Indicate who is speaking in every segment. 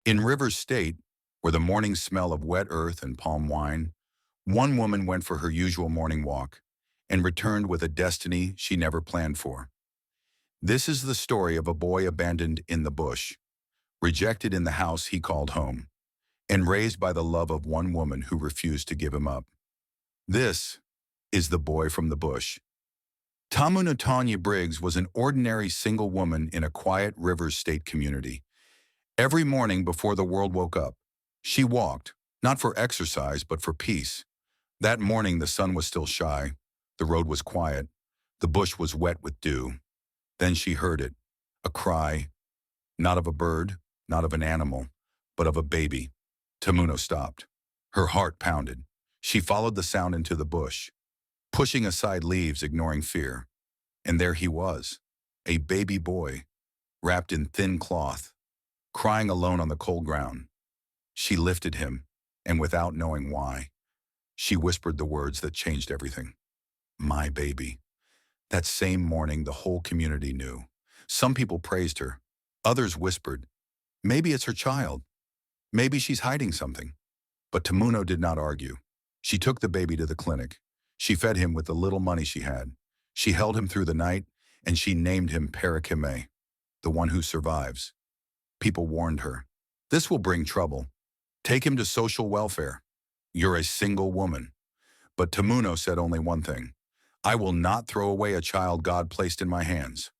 Speaker 1: In Rivers State, where the morning smell of wet earth and palm wine, one woman went for her usual morning walk and returned with a destiny she never planned for. This is the story of a boy abandoned in the bush, rejected in the house he called home, and raised by the love of one woman who refused to give him up. This is the boy from the bush. Tanya Briggs was an ordinary single woman in a quiet Rivers State community. Every morning before the world woke up, she walked, not for exercise but for peace. That morning the sun was still shy, the road was quiet, the bush was wet with dew. Then she heard it, a cry, not of a bird, not of an animal, but of a baby. Tamuno stopped. Her heart pounded. She followed the sound into the bush, pushing aside leaves, ignoring fear. And there he was, a baby boy, wrapped in thin cloth, crying alone on the cold ground. She lifted him, and without knowing why, she whispered the words that changed everything. My baby. That same morning, the whole community knew. Some people praised her. Others whispered, maybe it's her child. Maybe she's hiding something. But Tamuno did not argue. She took the baby to the clinic. She fed him with the little money she had. She held him through the night, and she named him Parakime, the one who survives. People warned her, this will bring trouble. Take him to social welfare. You're a single woman. But Tamuno said only one thing. I will not throw away a child God placed in my hands.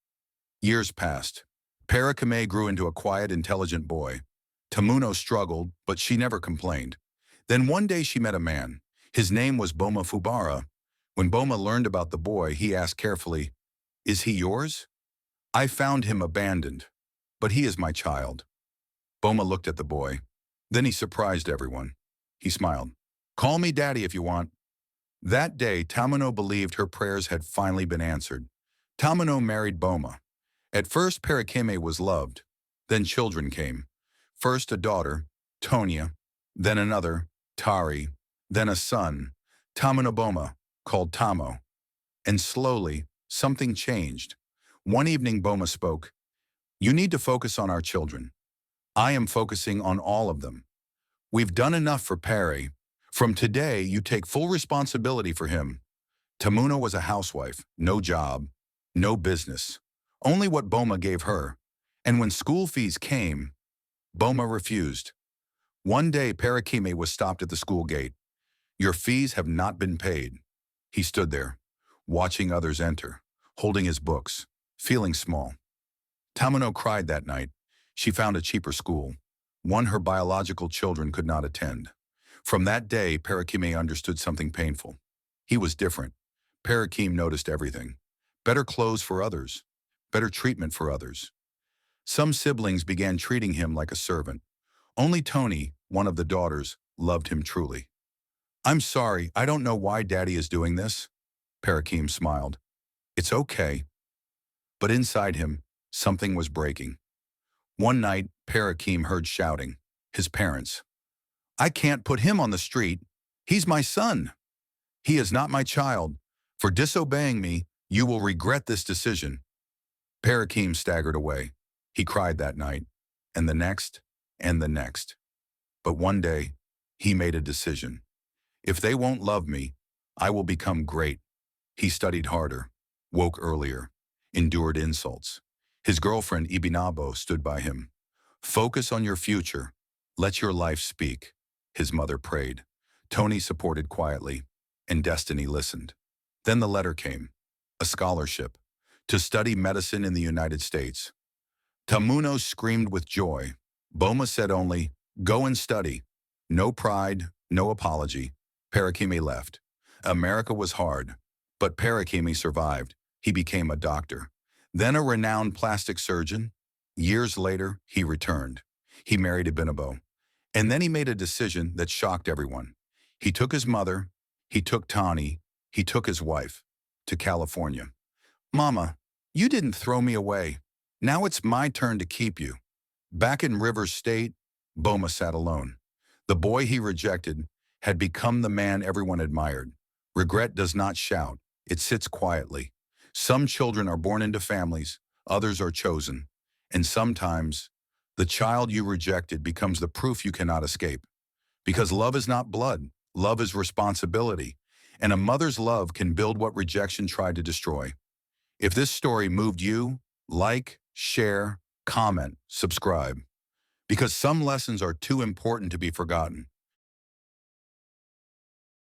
Speaker 1: Years passed. Parakame grew into a quiet, intelligent boy. Tamuno struggled, but she never complained. Then one day she met a man. His name was Boma Fubara. When Boma learned about the boy, he asked carefully, is he yours? I found him abandoned, but he is my child. Boma looked at the boy. Then he surprised everyone. He smiled. Call me daddy if you want. That day, Tamuno believed her prayers had finally been answered. Tamuno married Boma. At first, Parakime was loved. Then children came. First a daughter, Tonya, then another, Tari, then a son, Tamuno Boma, called Tamo. And slowly, something changed. One evening, Boma spoke. You need to focus on our children. I am focusing on all of them. We've done enough for Peri. From today, you take full responsibility for him. Tamuno was a housewife, no job, no business, only what Boma gave her. And when school fees came, Boma refused. One day, Parakime was stopped at the school gate. Your fees have not been paid. He stood there, watching others enter, holding his books, feeling small. Tamuno cried that night. She found a cheaper school, one her biological children could not attend. From that day, Parakime understood something painful. He was different. Parakim noticed everything. Better clothes for others. Better treatment for others. Some siblings began treating him like a servant. Only Tony, one of the daughters, loved him truly. I'm sorry, I don't know why Daddy is doing this. Parakim smiled. It's okay. But inside him, something was breaking. One night, Parakim heard shouting. His parents. I can't put him on the street. He's my son. He is not my child. For disobeying me, you will regret this decision. Parakim staggered away. He cried that night, and the next, and the next. But one day, he made a decision. If they won't love me, I will become great. He studied harder, woke earlier, endured insults. His girlfriend Ibinabo stood by him. Focus on your future. Let your life speak. His mother prayed. Tony supported quietly, and Destiny listened. Then the letter came, a scholarship, to study medicine in the United States. Tamuno screamed with joy. Boma said only, go and study. No pride, no apology. Parakime left. America was hard, but Parakime survived. He became a doctor, then a renowned plastic surgeon. Years later, he returned. He married Ibinabo. And then he made a decision that shocked everyone. He took his mother, he took Tani, he took his wife to California. Mama, you didn't throw me away. Now it's my turn to keep you. Back in Rivers State, Boma sat alone. The boy he rejected had become the man everyone admired. Regret does not shout. It sits quietly. Some children are born into families, others are chosen. And sometimes, The child you rejected becomes the proof you cannot escape. Because love is not blood, love is responsibility. And a mother's love can build what rejection tried to destroy. If this story moved you, like, share, comment, subscribe. Because some lessons are too important to be forgotten.